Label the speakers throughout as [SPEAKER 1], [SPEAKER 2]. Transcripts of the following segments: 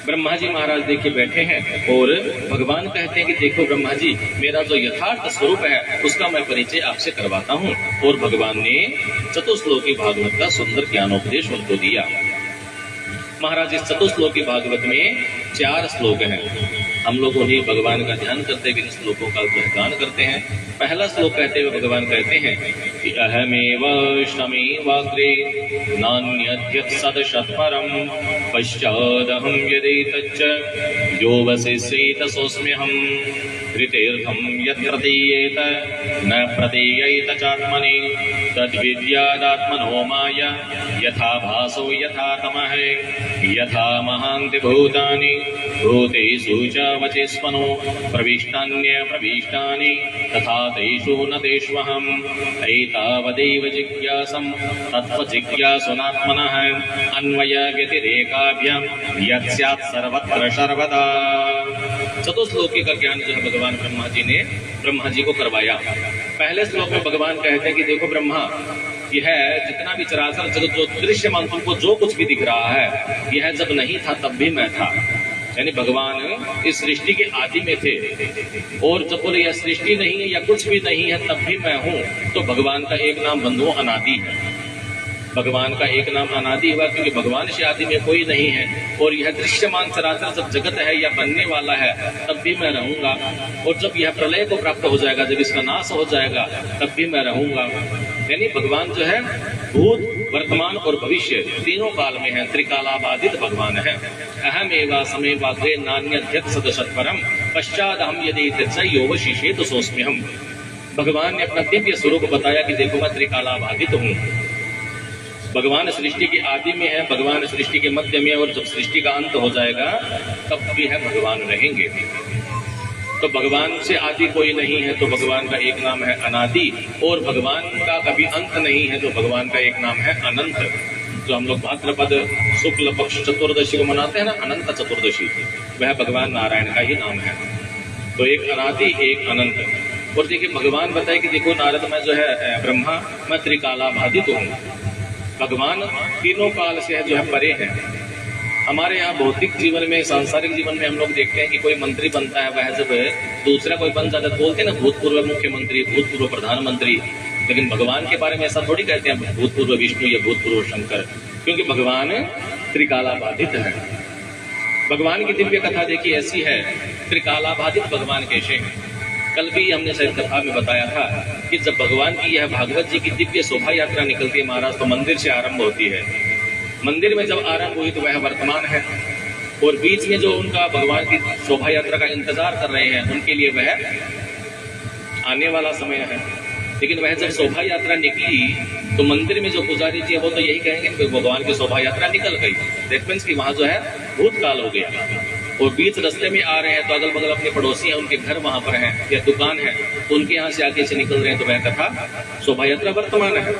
[SPEAKER 1] ब्रह्मा जी महाराज देखिए बैठे हैं और भगवान कहते हैं कि देखो ब्रह्मा जी, मेरा जो यथार्थ स्वरूप है उसका मैं परिचय आपसे करवाता हूँ। और भगवान ने चतुश्लोकी भागवत का सुंदर ज्ञानोपदेश उनको दिया। महाराज इस चतुश्लोकी भागवत में 4 श्लोक हैं। हम लोग उन्हीं भगवान का ध्यान करते हुए इन श्लोकों का गान करते हैं। पहला श्लोक कहते हुए भगवान कहते हैं कि अहमेव शमेवाग्रे नान्यद्यत् सदशत्परं पश्चादहं यदेतच्च यो वसिष्येत सोऽस्म्यहं ऋतेर्थं यत् प्रतीयेत न प्रतीयेत चात्मनि तद्विद्यादात्मनो माया यथा भासो यथा तमः यथा महान्ति भूतानि भूतेषु च वचेस्मनो प्रविष्टान्य प्रविष्टानि तथा तेषु न तेष्वहम् एतावदेव जिज्ञासं तत्त्वजिज्ञासुनात्मनः अन्वयव्यतिरेकाभ्यां यत् स्यात् सर्वत्र सर्वदा। चतुश्लोकी का ज्ञान जो है भगवान ब्रह्मा जी को करवाया। पहले श्लोक में भगवान कहते हैं कि देखो ब्रह्मा, यह जितना भी चराचर जगत जो दृश्यमान तुमको जो कुछ भी दिख रहा है, यह जब नहीं था तब भी मैं था। यानी भगवान इस सृष्टि के आदि में थे और जब बोले यह सृष्टि नहीं है या कुछ भी नहीं है तब भी मैं हूँ, तो भगवान का एक नाम बंधुओं अनादि है। भगवान का एक नाम अनादि हुआ क्योंकि भगवान से आदि में कोई नहीं है। और यह दृश्यमान चराचर जब जगत है या बनने वाला है तब भी मैं रहूंगा, और जब यह प्रलय को प्राप्त हो जाएगा, जब इसका नाश हो जाएगा तब भी मैं रहूंगा। यानी भगवान जो है भूत, वर्तमान और भविष्य तीनों काल में है, त्रिकालाबाधित भगवान है। अहमेवा समेवाग्रे नान्यद्यत् सदशत्परं पश्चादहं यदेतच्च यो वसिष्येत सोऽस्म्यहम्। भगवान ने अपना दिव्य स्वरूप बताया कि देखो मैं त्रिकालाबाधित हूँ। भगवान सृष्टि के आदि में है, भगवान सृष्टि के मध्य में, और जब सृष्टि का अंत हो जाएगा तब भी है भगवान रहेंगे। तो भगवान से आदि कोई नहीं है, तो भगवान का एक नाम है अनादि, और भगवान का कभी अंत नहीं है, तो भगवान का एक नाम है अनंत। जो हम लोग भाद्रपद शुक्ल पक्ष चतुर्दशी को मनाते हैं ना, अनंत चतुर्दशी, वह भगवान नारायण का ही नाम है। तो एक अनादि एक अनंत। और देखिए भगवान बताए कि देखो नारद, मैं जो है ब्रह्मा, मैं त्रिकालाबाधित हूँ। भगवान तीनों काल से जो है परे हैं। हमारे यहाँ भौतिक जीवन में, सांसारिक जीवन में हम लोग देखते हैं कि कोई मंत्री बनता है, वह जब दूसरा कोई बन जाता है बोलते हैं ना भूतपूर्व मुख्यमंत्री, भूतपूर्व प्रधानमंत्री। लेकिन भगवान के बारे में ऐसा थोड़ी कहते हैं भूतपूर्व विष्णु या भूतपूर्व शंकर, क्योंकि भगवान त्रिकालाबाधित है। भगवान की दिव्य कथा देखिए ऐसी है, त्रिकालाबाधित भगवान कैसे हैं। कल भी हमने शायद कथा में बताया था कि जब भगवान की यह भागवत जी की दिव्य शोभा यात्रा निकलती है महाराज, तो मंदिर से आरंभ होती है। मंदिर में जब आरंभ हुई तो वह वर्तमान है, और बीच में जो उनका भगवान की शोभा यात्रा का इंतजार कर रहे हैं उनके लिए वह आने वाला समय है। लेकिन वह जब शोभा यात्रा निकली तो मंदिर में जो पुजारी जी है वो तो यही कहेंगे कि भगवान की शोभा यात्रा निकल गई। दैट मीन्स कि वहां जो है भूतकाल हो गया। और बीच रास्ते में आ रहे हैं तो अगल बगल अपने पड़ोसी हैं, उनके घर वहां पर हैं या दुकान है, तो उनके यहाँ से आगे से निकल रहे हैं, तो वह कथा शोभा यात्रा वर्तमान है।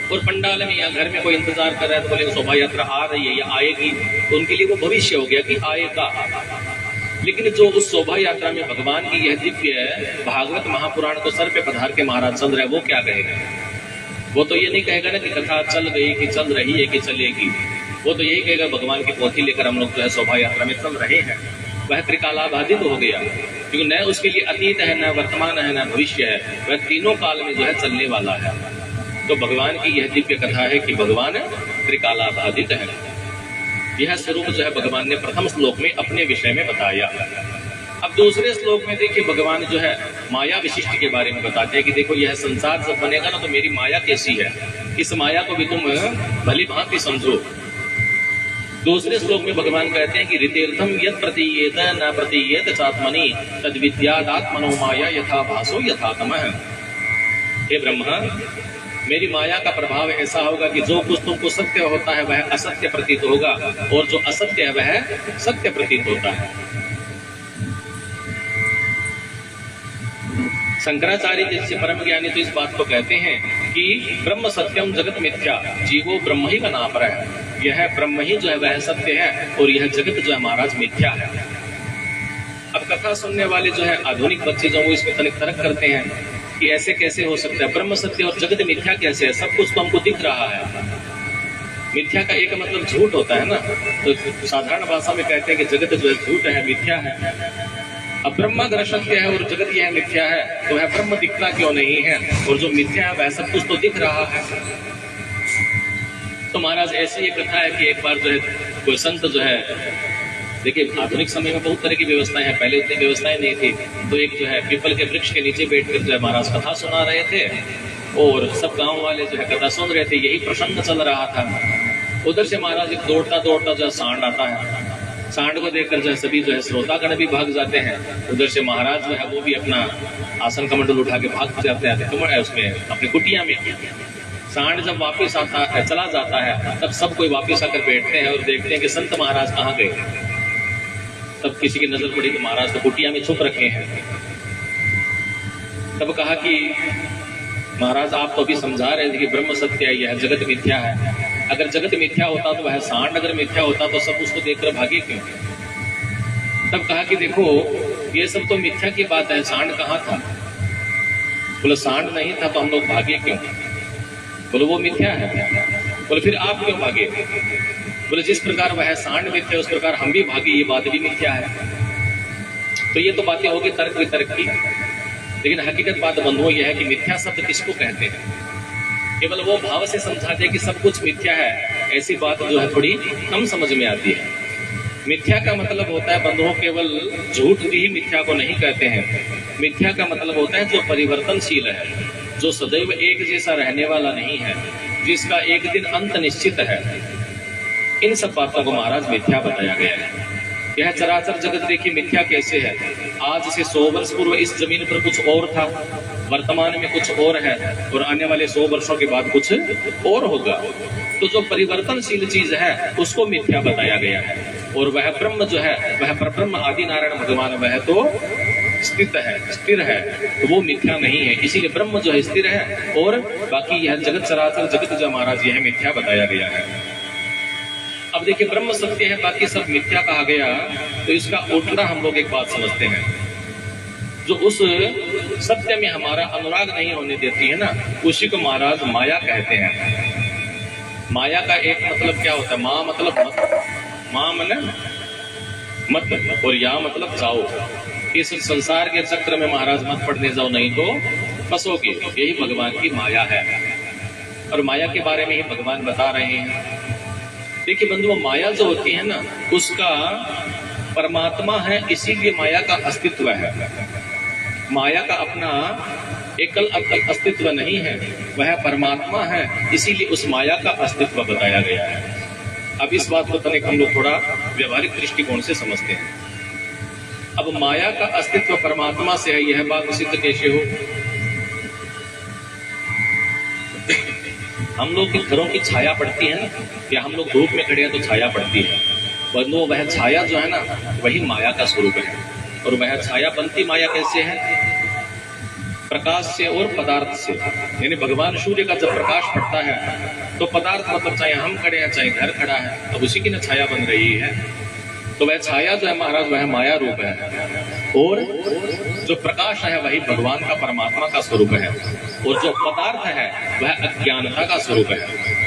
[SPEAKER 1] और पंडाल में या घर में कोई इंतजार कर रहा है तो बोले शोभा यात्रा आ रही है या आएगी, तो उनके लिए वो भविष्य हो गया कि आएगा। लेकिन जो उस शोभा यात्रा में भगवान की यह दिव्य भागवत महापुराण को सर पे पधार के महाराज चल रहे हैं, वो क्या कहेगा? वो तो ये नहीं कहेगा ना कि कथा चल गई कि चल रही है कि चलेगी। वो तो यही कहेगा भगवान की पोथी लेकर हम लोग जो है शोभा यात्रा में चल रहे हैं। वह त्रिकालाबाधित हो गया, क्योंकि न उसके लिए अतीत है, न वर्तमान है, न भविष्य है, वह तीनों काल में जो है चलने वाला है। तो भगवान की यह दिव्य कथा है कि भगवान त्रिकालाबाधित है। यह स्वरूप जो है भगवान ने प्रथम श्लोक में अपने विषय में बताया। अब दूसरे श्लोक में देखिए भगवान जो है माया विशिष्ट के बारे में बताते हैं कि देखो यह संसार जब बनेगा ना तो मेरी माया कैसी है, इस माया को भी तुम भली भांति समझो। दूसरे श्लोक में भगवान कहते हैं कि ऋतेर्थम यत् प्रतीयेत न प्रतीयेत चात्मनि तद्विद्यादात्मनो माया यथा भासो यथा तमः। हे ब्रह्मा, मेरी माया का प्रभाव ऐसा होगा कि जो कुछ तुमको सत्य होता है वह असत्य प्रतीत होगा, और जो असत्य है वह सत्य प्रतीत होता है। शंकराचार्य जैसे परम ज्ञानी तो इस बात को कहते हैं कि ब्रह्म सत्यम जगत मिथ्या, जीवो ब्रह्म ही बना पर है। यह ब्रह्म ही जो है वह सत्य है, और यह जगत जो है महाराज मिथ्या है। अब कथा सुनने वाले जो है आधुनिक बच्चे जो वो इसमें तर्क करते हैं कि ऐसे कैसे हो सकता है, ब्रह्म सत्य और जगत मिथ्या कैसे है? सब कुछ तो हमको दिख रहा है। मिथ्या का एक मतलब झूठ होता है ना, तो साधारण भाषा में कहते हैं कि जगत जो है झूठ है, मिथ्या है। अब ब्रह्म अगर सत्य है और जगत यह मिथ्या है, तो वह ब्रह्म दिखता क्यों नहीं है? और जो मिथ्या है वह सब कुछ तो दिख रहा है। तो महाराज ऐसी एक कथा है कि एक बार जो है कोई संत जो है, देखिए आधुनिक समय में बहुत तरह की व्यवस्थाएं हैं, पहले उतनी व्यवस्थाएं नहीं थी। तो एक जो है पीपल के वृक्ष के नीचे बैठकर जो है महाराज कथा सुना रहे थे और सब गांव वाले जो है कथा सुन रहे थे, यही प्रसंग चल रहा था। उधर से महाराज एक दौड़ता दौड़ता जो है सांड आता है। सांड को देखकर जो है सभी जो है श्रोतागण भी भाग जाते हैं। उधर से महाराज जो है वो भी अपना आसन कमंडल उठा के भाग जाते हैं उसमें अपनी कुटिया में। सांड जब वापस आता है, चला जाता है, तब सब कोई वापस आकर बैठते हैं और देखते हैं कि संत महाराज कहाँ गए। तब किसी की नजर पड़ी तो महाराज तो कुटिया में छुप रखे हैं। तब कहा कि महाराज आप तो अभी समझा रहे थे कि ब्रह्म सत्य है, यह जगत मिथ्या है। अगर जगत मिथ्या होता तो वह सांड अगर मिथ्या होता तो सब उसको देखकर भागे क्यों? तब कहा कि देखो ये सब तो मिथ्या की बात है, सांड कहाँ था? बोले सांड नहीं था तो हम लोग भागे क्यों? बोले वो मिथ्या है। बोले फिर आप क्यों भागे? बोले जिस प्रकार वह सांड मिथ्या उस प्रकार हम भी भागे, ये बात भी मिथ्या है। तो ये तो बातें होगी तर्क वितर्क की, लेकिन हकीकत बात बंधुओं यह है कि मिथ्या शब्द किसको कहते हैं? केवल वो भाव से समझा दे कि सब कुछ मिथ्या है, ऐसी बात जो है थोड़ी कम समझ में आती है। मिथ्या का मतलब होता है बंधुओं केवल झूठ भी मिथ्या को नहीं कहते हैं। मिथ्या का मतलब होता है जो परिवर्तनशील है, जो सदैव एक जैसा रहने वाला नहीं है, जिसका एक दिन अंत निश्चित है। इन सब बातों को महाराज मिथ्या बताया गया है। यह चराचर जगत देखिए मिथ्या कैसे है। आज से 100 वर्ष पूर्व इस जमीन पर कुछ और था, वर्तमान में कुछ और है और आने वाले 100 वर्षों के बाद कुछ और होगा। तो जो परिवर्तनशील चीज है उसको मिथ्या बताया गया है। और वह ब्रह्म जो है, वह परब्रह्म आदि नारायण भगवान, वह तो स्थित है, स्थिर है, तो वो मिथ्या नहीं है। इसीलिए ब्रह्म जो है स्थिर है और बाकी यह जगत चराचर जगत जो महाराज यह मिथ्या बताया गया है। अब देखिए ब्रह्म सत्य है, बाकी सब मिथ्या कहा गया, तो इसका उल्टा हम लोग एक बात समझते हैं, जो उस सत्य में हमारा अनुराग नहीं होने देती है ना, उसी को महाराज माया कहते हैं। माया का एक मतलब क्या होता है? माँ मतलब मत, माँ मन मत, और या मतलब जाओ। इस संसार के चक्र में महाराज मत पड़ने जाओ, नहीं तो फंसोगे। यही भगवान की माया है और माया के बारे में ही भगवान बता रहे हैं। देखिए बंधुओं, माया जो होती है ना, उसका परमात्मा है, इसीलिए माया का अस्तित्व है। माया का अपना एकल अस्तित्व नहीं है, वह परमात्मा है, इसीलिए उस माया का अस्तित्व बताया गया है। अब इस बात को तनिक हम लोग थोड़ा व्यवहारिक दृष्टिकोण से समझते हैं। अब माया का अस्तित्व परमात्मा से है, यह बात सिद्ध कैसे हो? हम लोग के घरों की छाया पड़ती है ना, या हम लोग धूप में खड़े हैं तो छाया पड़ती है। बंधुओं, वह छाया जो है ना, वही माया का स्वरूप है। और वह छाया बनती माया कैसे है? प्रकाश से और पदार्थ से। यानी भगवान सूर्य का जब प्रकाश पड़ता है तो पदार्थ मतलब चाहे हम खड़े हैं चाहे घर खड़ा है, तो उसी की न छाया बन रही है। तो वह छाया जो है महाराज, वह माया रूप है, और जो प्रकाश है वही भगवान का परमात्मा का स्वरूप है, और जो पदार्थ है वह अज्ञानता का स्वरूप है।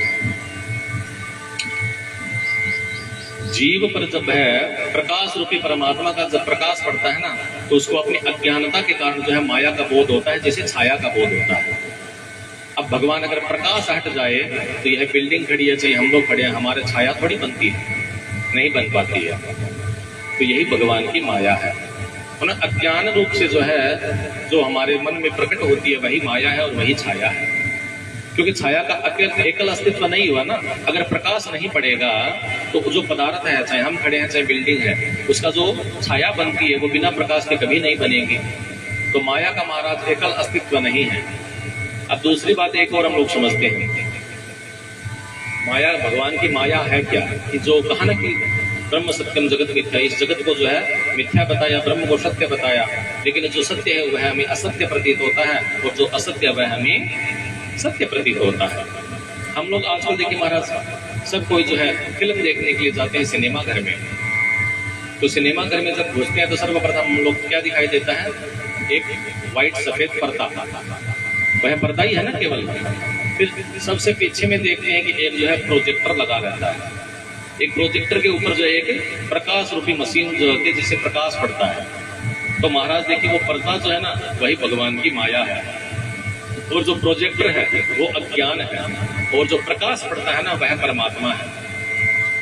[SPEAKER 1] जीव पर जब है प्रकाश रूपी परमात्मा का जब प्रकाश पड़ता है ना, तो उसको अपनी अज्ञानता के कारण जो है माया का बोध होता है, जैसे छाया का बोध होता है। अब भगवान अगर प्रकाश हट जाए तो यह बिल्डिंग खड़ी है चाहे हम लोग खड़े हैं, हमारे छाया थोड़ी बनती है, नहीं बन पाती है। तो यही भगवान की माया है। अज्ञान रूप से जो है, जो हमारे मन में प्रकट होती है वही माया है और वही छाया है। क्योंकि छाया का एकल अस्तित्व नहीं हुआ ना। अगर प्रकाश नहीं पड़ेगा तो जो पदार्थ है, चाहे हम खड़े हैं चाहे बिल्डिंग है, उसका जो छाया बनती है वो बिना प्रकाश के कभी नहीं बनेगी। तो माया का महाराज एकल अस्तित्व नहीं है। अब दूसरी बात एक और हम लोग समझते हैं, माया, भगवान की माया है क्या? कि जो कहा ना कि ब्रह्म सत्यम जगत मिथ्या, इस जगत को जो है मिथ्या बताया, ब्रह्म को सत्य बताया, लेकिन जो सत्य है वह हमें असत्य प्रतीत होता है और जो असत्य वह हमें सत्य प्रतीत होता है। हम लोग आजकल देखिए महाराज, सब कोई जो है फिल्म देखने के लिए जाते हैं सिनेमा घर में। तो सिनेमा घर में जब घुसते हैं तो सर्वप्रथम हम लोग क्या दिखाई देता है? एक व्हाइट सफेद पर्दा। वह पर्दा ही है ना केवल, फिर सबसे पीछे में देखते हैं कि एक जो है प्रोजेक्टर लगा रहता है। एक प्रोजेक्टर के ऊपर जो है एक प्रकाश रूपी मशीन जो होती है जिससे प्रकाश पड़ता है। तो महाराज देखिए वो पर्दा जो है ना वही भगवान की माया है, और जो प्रोजेक्टर है वो अज्ञान है, और जो प्रकाश पड़ता है ना वह परमात्मा है।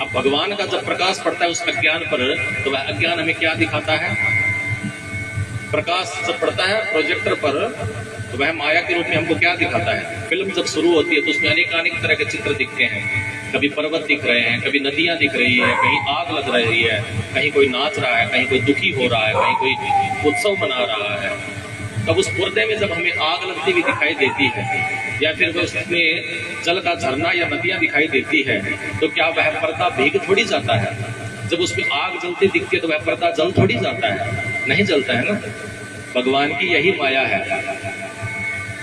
[SPEAKER 1] अब भगवान का जब प्रकाश पड़ता है उस अज्ञान पर, तो वह अज्ञान हमें क्या दिखाता है? प्रकाश जब पड़ता है प्रोजेक्टर पर तो वह माया के रूप में हमको क्या दिखाता है? फिल्म जब शुरू होती है तो उसमें अनेक तरह के चित्र दिखते हैं। कभी पर्वत दिख रहे हैं, कभी नदियां दिख रही है, कहीं आग लग रही है, कहीं कोई नाच रहा है, कहीं कोई दुखी हो रहा है, कहीं कोई उत्सव मना रहा है। तब उस पर्दे में जब हमें आग लगती हुई दिखाई देती है, या फिर उसमें जल का झरना या नदियां दिखाई देती है, तो क्या वह पर्दा भीग थोड़ी जाता है? जब उसमें आग जलती दिखती है तो वह पर्दा जल थोड़ी जाता है? नहीं जलता है ना। भगवान की यही माया है।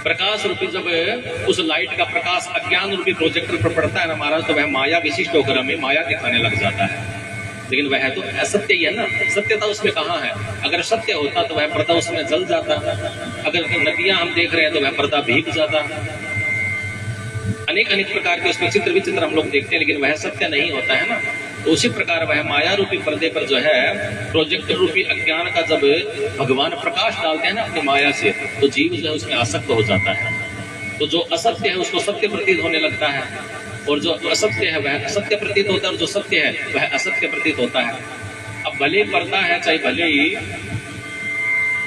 [SPEAKER 1] प्रकाश रूपी जब उस लाइट का प्रकाश अज्ञान रूपी प्रोजेक्टर पर पड़ता है ना महाराज, तो वह माया विशिष्ट होकर हमें माया दिखाने लग जाता है। लेकिन वह तो असत्य ही है ना। सत्यता उसमें कहाँ है? अगर सत्य होता तो वह पर्दा उसमें जल जाता। अगर नदियां हम देख रहे हैं तो वह पर्दा भीग जाता। अनेक प्रकार के उसमें चित्र विचित्र हम लोग देखते हैं, लेकिन वह सत्य नहीं होता है ना। तो उसी प्रकार वह माया रूपी पर्दे पर जो है प्रोजेक्टर रूपी अज्ञान का जब भगवान प्रकाश डालते हैं ना अपनी माया से, तो जीव जो है उसमें आसक्त हो जाता है। तो जो असत्य है उसको सत्य प्रतीत होने लगता है, और जो असत्य है वह असत्य प्रतीत होता है, और जो सत्य है वह असत्य प्रतीत होता है। अब भले पर्दा है, चाहे भले ही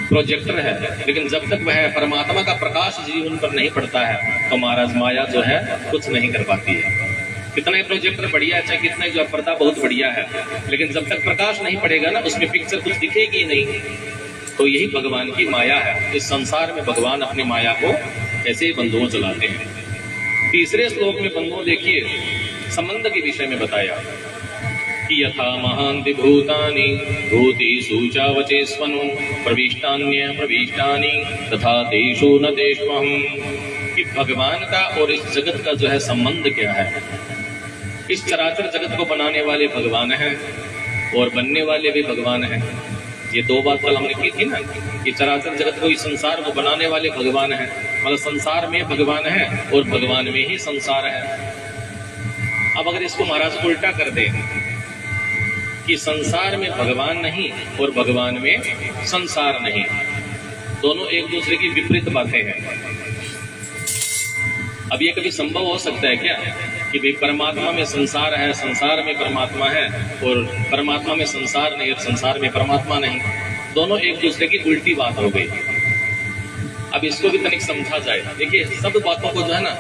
[SPEAKER 1] प्रोजेक्टर है, लेकिन जब तक वह परमात्मा का प्रकाश जीवन पर नहीं पड़ता है तो महाराज माया जो है कुछ नहीं कर पाती है। कितना ही प्रोजेक्टर बढ़िया है, चाहे कितना ही जो पर्दा बहुत बढ़िया है, लेकिन जब तक प्रकाश नहीं पड़ेगा ना उसमें पिक्चर कुछ दिखेगी नहीं। तो यही भगवान की माया है। इस संसार में भगवान अपनी माया को ऐसे ही बंधुओं चलाते हैं। तीसरे श्लोक में बंधुओं देखिए संबंध के विषय में बताया कि यथा महान्ति भूतानि भूतेषु च वचेष्वनु प्रविष्टान्य प्रविष्टानि तथा तेषु न तेष्वहम्। कि भगवान का और इस जगत का जो है संबंध क्या है? इस चराचर जगत को बनाने वाले भगवान हैं और बनने वाले भी भगवान हैं। ये दो बात कल हमने की थी ना कि चराचर जगत को, इस संसार को बनाने वाले भगवान हैं, मतलब संसार में भगवान है और भगवान में ही संसार है। अब अगर इसको महाराज उल्टा कर दे कि संसार में भगवान नहीं और भगवान में संसार नहीं, दोनों एक दूसरे की विपरीत बातें हैं। अब ये कभी संभव हो सकता है क्या कि भाई परमात्मा में संसार है, संसार में परमात्मा है, और परमात्मा में संसार नहीं और संसार में परमात्मा नहीं? दोनों एक दूसरे की उल्टी बात हो गई। अब इसको भी तनिक समझा जाए। देखिए सब बातों को जो है ना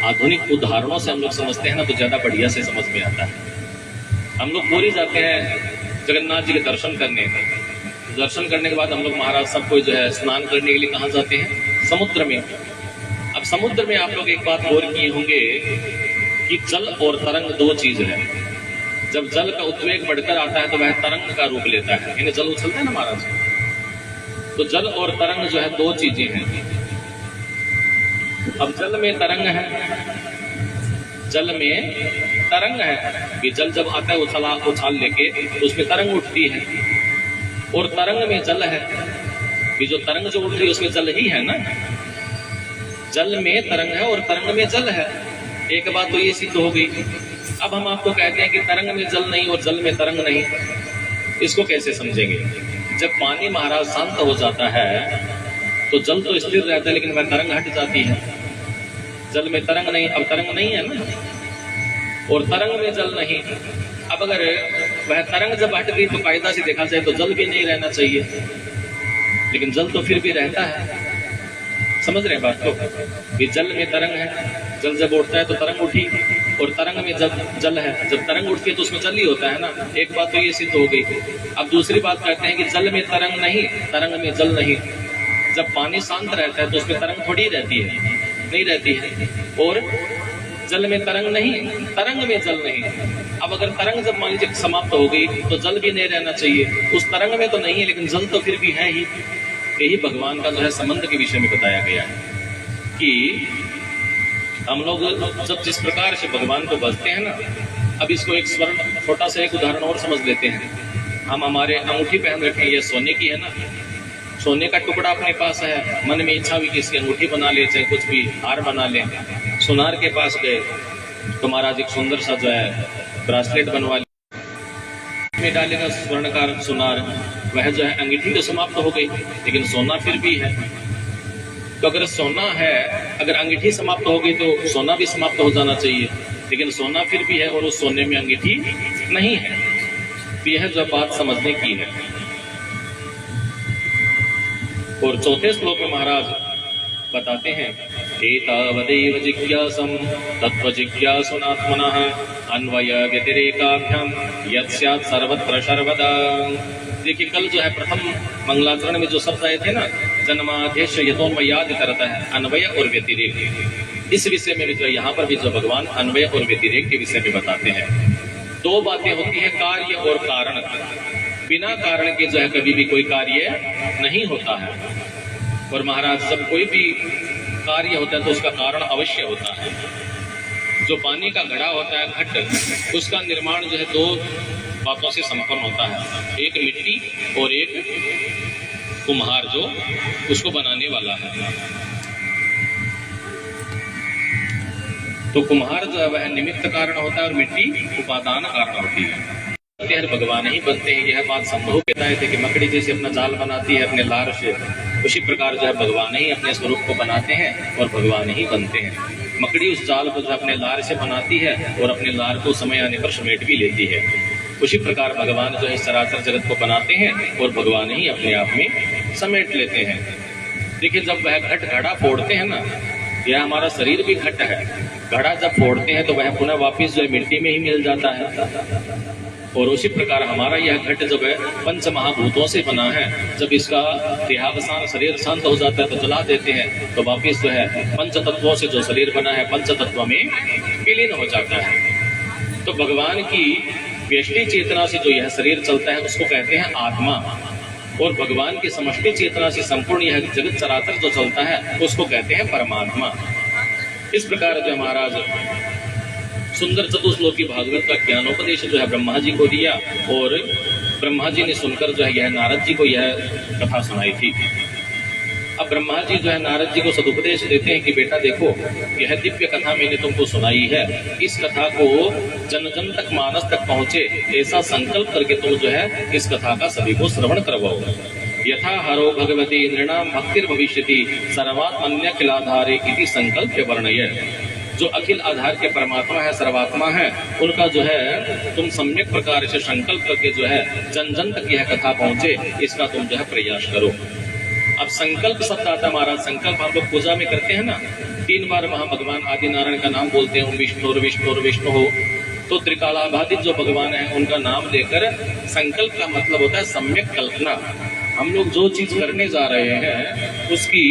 [SPEAKER 1] आधुनिक उदाहरणों से हम लोग समझते हैं ना तो ज्यादा बढ़िया से समझ में आता है। हम लोग पूरी जाते हैं जगन्नाथ जी के दर्शन करने। दर्शन करने के बाद हम लोग महाराज सब कोई जो है स्नान करने के लिए कहाँ जाते हैं? समुद्र में। अब समुद्र में आप लोग एक बात गौर किए होंगे कि जल और तरंग दो चीज है। जब जल का उद्वेग बढ़कर आता है तो वह तरंग का रूप लेता है, यानी जल उछलता है ना महाराज। तो जल और तरंग जो है दो चीजें हैं। अब जल में तरंग है, जल में तरंग है कि जल जब आता है उछाल लेके तो उसमें तरंग उठती है, और तरंग में जल है कि जो तरंग जो उठ रही है उसमें जल ही है ना। जल में तरंग है और तरंग में जल है। एक बात तो ये सिद्ध हो गई। अब हम आपको कहते हैं कि तरंग में जल नहीं और जल में तरंग नहीं, इसको कैसे समझेंगे? जब पानी महाराज शांत हो जाता है तो जल तो स्थिर रहता है, लेकिन वह तरंग हट जाती है। जल में तरंग नहीं, अब तरंग नहीं है ना, और तरंग में जल नहीं। अब अगर वह तरंग जब हट गई तो कायदा से देखा जाए तो जल भी नहीं रहना चाहिए, लेकिन जल तो फिर भी रहता है। समझ रहे हैं बात को? कि जल में तरंग है, जल जब उठता है तो तरंग उठी, और तरंग में जब जल है, जब तरंग उठती है तो उसमें जल ही होता है ना। एक बात तो ये सिद्ध हो गई। अब दूसरी बात कहते हैं कि जल में तरंग नहीं, तरंग में जल नहीं। जब पानी शांत रहता है तो उसमें तरंग थोड़ी रहती है, नहीं रहती है। और जल में तरंग नहीं, तरंग में जल नहीं। अब अगर तरंग जब मान लीजिए समाप्त हो गई तो जल भी नहीं रहना चाहिए। उस तरंग में तो नहीं है, लेकिन जल तो फिर भी है ही। यही भगवान का जो है संबंध के विषय में बताया गया है कि हम लोग जब जिस प्रकार से भगवान को भजते हैं ना, अब इसको एक स्वर्ण छोटा सा एक उदाहरण और समझ लेते हैं। हम हमारे अंगूठी पहन रखे हैं, ये सोने की है ना, सोने का टुकड़ा अपने पास है, मन में इच्छा हुई कि इसकी अंगूठी बना ले, चाहे कुछ भी हार बना ले, सुनार के पास गए तो महाराज एक सुंदर सा जो है ब्रासलेट बनवा लिया, में डालेगा स्वर्ण का सुनार, वह जो है अंगीठी तो समाप्त हो गई, लेकिन सोना फिर भी है। तो अगर सोना है, अगर अंगीठी समाप्त हो गई तो सोना भी समाप्त हो जाना चाहिए, लेकिन सोना फिर भी है और उस सोने में अंगीठी नहीं है। तो यह जो बात समझने की है। और चौथे श्लोक में महाराज बताते हैं, एतावदेव जिज्ञासं तत्व जिज्ञासुनात्मनः अन्वय व्यतिरेकाभ्याम यत् स्यात् सर्वत्र सर्वदा। देखिए कल जो है प्रथम मंगलाचरण में जो शब्द आए थे ना, जन्मादेश यतोन्मयाद करता है अन्वय और व्यतिरेक, इस विषय में भी जो यहाँ पर भी जो भगवान अन्वय और व्यतिरेक के विषय में बताते हैं। दो बातें होती है, कार्य और कारण। बिना कारण के जो है कभी भी कोई कार्य नहीं होता है, और महाराज जब कोई भी कार्य होता है तो उसका कारण अवश्य होता है। जो पानी का घड़ा होता है, घट, उसका निर्माण जो है दो बातों से संपन्न होता है, एक मिट्टी और एक कुम्हार जो उसको बनाने वाला है। तो कुम्हार जो है वह निमित्त कारण होता है और मिट्टी उपादान कारण होती है। भगवान ही बनते हैं, यह बात संभव कहता है कि मकड़ी जैसे अपना जाल बनाती है अपने लार से, उसी प्रकार जो है भगवान ही अपने स्वरूप को बनाते हैं और भगवान ही बनते हैं। मकड़ी उस जाल को जो अपने लार से बनाती है और अपने लार को समय आने पर समेट भी लेती है। उसी प्रकार भगवान जो है चराचर जगत को बनाते हैं और भगवान ही अपने आप में समेट लेते हैं। देखिए जब वह घट घड़ा फोड़ते हैं ना, यह हमारा शरीर भी घट है, घड़ा जब फोड़ते हैं तो वह पुनः वापिस जो है मिट्टी में ही मिल जाता है। और उसी प्रकार हमारा यह घट जब है पंच महाभूतों से बना है, जब इसका देहावसान शरीर शांत हो जाता है तो जला देते हैं, तो वापिस जो है पंच तत्वों से जो शरीर बना है पंच तत्व में विलीन हो जाता है। तो भगवान की व्यष्टि चेतना से जो यह शरीर चलता है उसको कहते हैं आत्मा, और भगवान की समष्टि चेतना से संपूर्ण यह जगत चराचर जो चलता है उसको कहते हैं परमात्मा। इस प्रकार जो महाराज सुंदर चतुश्लोकी भागवत का ज्ञानोपदेश जो है ब्रह्मा जी को दिया, और ब्रह्मा जी ने सुनकर जो है यह नारद जी को यह कथा सुनाई थी। अब ब्रह्मा जी जो है नारद जी को सदुपदेश देते हैं कि बेटा देखो, यह दिव्य कथा मैंने तुमको सुनाई है, इस कथा को जन जन तक, मानस तक पहुंचे, ऐसा संकल्प करके तुम जो है इस कथा का सभी को श्रवण करवाओ। यथा हरो भगवती नृणाम भक्तिर भविष्यति सर्वात्मन्य किलाधारे इति संकल्प वर्णय। जो अखिल आधार के परमात्मा है, सर्वात्मा है, उनका जो है तुम सम्यक प्रकार से संकल्प करके जो है जन जन तक यह कथा पहुंचे, इसका तुम जो है प्रयास करो। अब संकल्प शब्द आता है महाराज, संकल्प हम लोग पूजा में करते हैं ना, 3 बार वहां भगवान आदि नारायण का नाम बोलते हैं, विष्णु विष्णु विष्णु हो, तो त्रिकालाबाधित जो भगवान है उनका नाम लेकर संकल्प का मतलब होता है सम्यक कल्पना। हम लोग जो चीज करने जा रहे हैं उसकी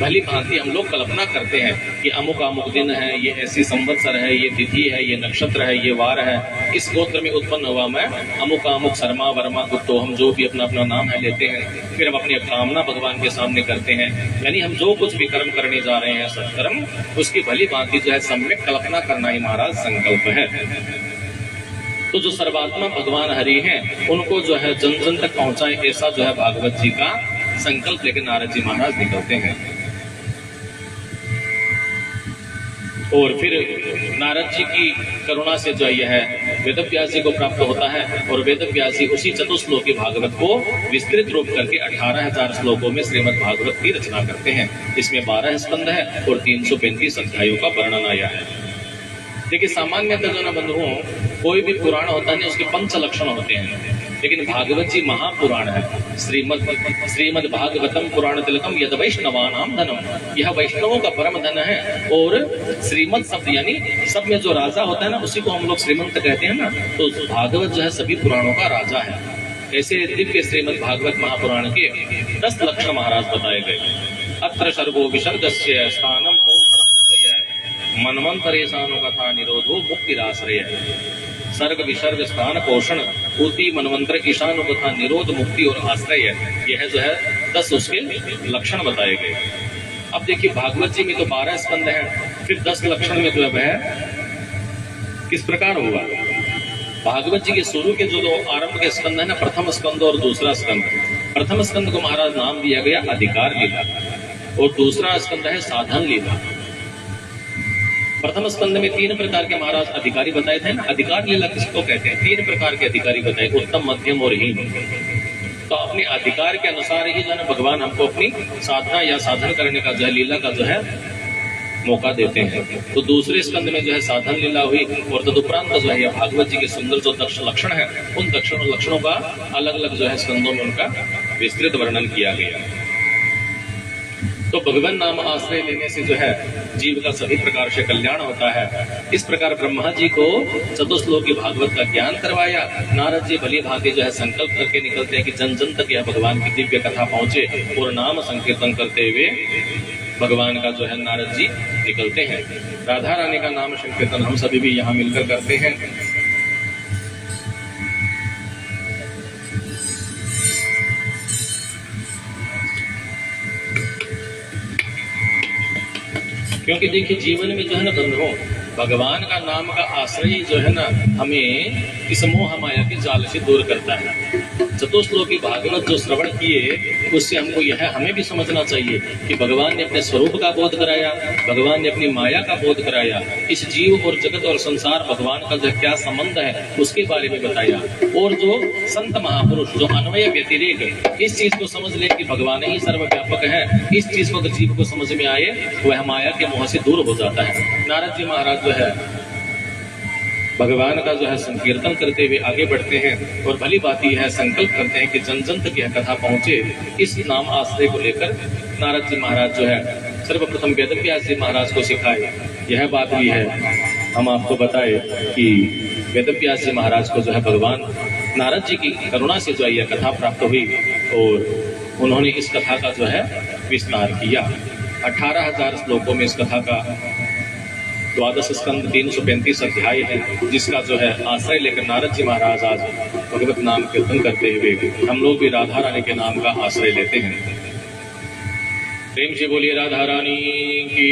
[SPEAKER 1] भली भांति हम लोग कल्पना करते हैं कि अमुक अमुक दिन है, ये ऐसी संवत्सर है, ये तिथि है, ये नक्षत्र है, ये वार है, इस गोत्र में उत्पन्न हुआ मैं अमुक अमुक शर्मा वर्मा गुप्तो, हम जो भी अपना अपना नाम है लेते हैं, फिर हम अपनी कामना भगवान के सामने करते हैं। यानी हम जो कुछ भी कर्म करने जा रहे हैं सत्कर्म, उसकी भली भांति जो है सम्यक कल्पना करना ही महाराज संकल्प है। तो जो सर्वात्मा भगवान हरि हैं उनको जो है जन जन तक पहुंचाए, ऐसा जो है भागवत जी का संकल्प लेकर नारद जी महाराज निकलते हैं। और फिर नारद जी की करुणा से जो यह वेदव्यास जी को प्राप्त होता है, और वेदव्यास जी उसी चतुश्लोकी भागवत को विस्तृत रूप करके 18,000 श्लोकों में श्रीमद् भागवत की रचना करते हैं। इसमें 12 स्कंद है और 335 अध्यायों का वर्णन आया है। देखिए सामान्यतः जो ना बंधुओं, कोई भी पुराण होता है उसके 5 लक्षण होते हैं, लेकिन भागवत जी महापुराण है। श्रीमद् भागवतम पुराण तिलकम यद वैष्णवानाम धनम, यह वैष्णवों का परम धन है। और श्रीमद् शब्द यानी सब में जो राजा होता है ना, उसी को हम लोग श्रीमंत कहते हैं ना, तो भागवत जो है सभी पुराणों का राजा है। ऐसे दिव्य श्रीमद् भागवत महापुराण के 10 लक्षण महाराज बताए गए। अत्र सर्गो विसर्गस्य स्थानम मनवंतरेशानु कथा निरोधो मुक्तिराश्रय। सर्ग विसर्ग स्थान पोषण पूर्ति मनवंतर ईशानु कथा निरोध मुक्ति और आश्रय, यह जो है 10 उसके लक्षण बताए गए। अब देखिए भागवत जी में तो 12 स्कंद हैं, फिर 10 लक्षण में जो है वह किस प्रकार होगा। भागवत जी के शुरू के जो आरंभ के स्कंद है ना, प्रथम स्कंद और दूसरा स्कंद। प्रथम स्कंद को महाराज नाम दिया गया अधिकार लीला, और दूसरा स्कंद है साधन लीला। प्रथम स्कंद में 3 प्रकार के महाराज अधिकारी बताए थे ना। अधिकार लीला किसको कहते हैं? 3 प्रकार के अधिकारी बताए, उत्तम, मध्यम और हीन। तो अपने अधिकार के अनुसार ही जो है भगवान हमको अपनी साधना या साधन करने का जो है लीला का जो है मौका देते हैं। तो दूसरे स्कंद में जो है साधन लीला हुई और तदुपरांत जो है भागवत जी के सुंदर जो लक्षण है उन लक्षणों का अलग अलग जो है स्कंदों में उनका विस्तृत वर्णन किया गया। तो भगवान नाम आश्रय लेने से जो है जीव का सभी प्रकार से कल्याण होता है। इस प्रकार ब्रह्मा जी को चतुश्लोकी भागवत का ज्ञान करवाया। नारद जी भली भांति जो है संकल्प करके निकलते हैं कि जन जन तक यह भगवान की दिव्य कथा पहुंचे और नाम संकीर्तन करते हुए भगवान का जो है नारद जी निकलते हैं। राधा रानी का नाम संकीर्तन हम सभी भी यहाँ मिलकर करते हैं। क्योंकि देखिए जीवन में जो है ना बंधुओं, भगवान का नाम का आश्रय जो है ना हमें इस मोह माया के जाल से दूर करता है। चतुश्लोकी भागवत जो श्रवण किए उससे हमको यह हमें भी समझना चाहिए कि भगवान ने अपने स्वरूप का बोध कराया, भगवान ने अपनी माया का बोध कराया, इस जीव और जगत और संसार भगवान का जो क्या संबंध है उसके बारे में बताया। और जो संत महापुरुष जो अन्वय व्यतिरेक इस चीज को समझ ले कि भगवान ही सर्वव्यापक है, इस चीज को अगर जीव को समझ में आए वह माया के मोह से दूर हो जाता है। नारद जी महाराज जो है भगवान का जो है संकीर्तन करते हुए आगे बढ़ते हैं और भली बात यह है संकल्प करते हैं कि जन जन तक यह कथा पहुंचे। इस नाम आश्रय को लेकर नारद जी महाराज जो है सर्वप्रथम वेदव्यास जी महाराज को सिखाए। यह बात भी है हम आपको बताए कि वेदव्यास जी महाराज को जो है भगवान नारद जी की करुणा से जो है यह कथा प्राप्त हुई और उन्होंने इस कथा का जो है विस्तार किया। 18,000 श्लोकों में इस कथा का 12 स्कंद 335 अध्याय है, जिसका जो है आश्रय लेकर नारद जी महाराज आज भगवत नाम कीर्तन करते हुए हम लोग भी राधा रानी के नाम का आश्रय लेते हैं। प्रेम से बोलिए राधा रानी की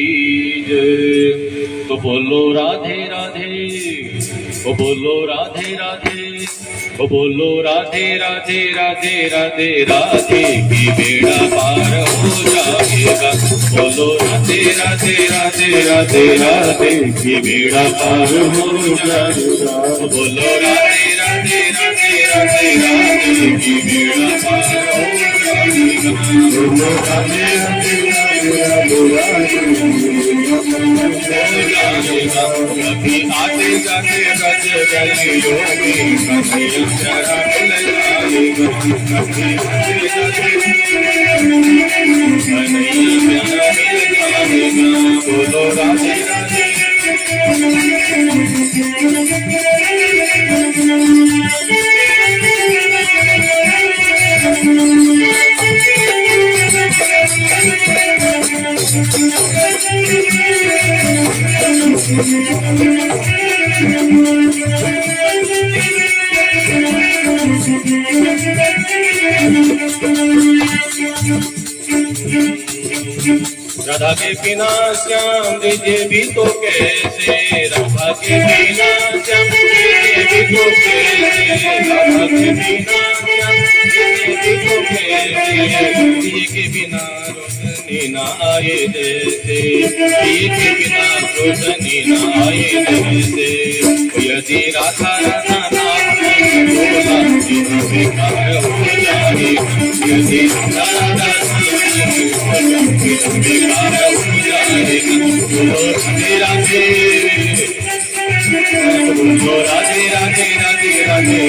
[SPEAKER 1] जय। तो बोलो राधे राधे, वो बोलो राधे राधे, वो बोलो राधे राधे राधे राधे राधे की बेड़ा पार हो जाएगा। बोलो राधे राधे राधे राधे राधे की बेड़ा पार हो जाएगा। बोलो राधे राधे राधे राधे राधे की बेड़ा पार हो जाएगा। बोलो राधे राधे कभी आते जाते रज गए योगी, कभी शरण लगाएगा, कभी आते जाते बोलो राधे राधे। राधा के बिना श्याम दीजिए भी तो कैसे, राधा के बिना श्याम दीजिए भी तो कैसे, राधा के बिना श्याम दीजिए भी तो कैसे, दिए के बिना रोशनी न आए जैसे, दिए के बिना रोशनी न आए जैसे। यदि राधा राधा नाम बोला बेकार हो जाए, यदि राधा राधा बेकार हो जाए। बोलो राधे राधे, बोलो राधे राधे राधे राधे।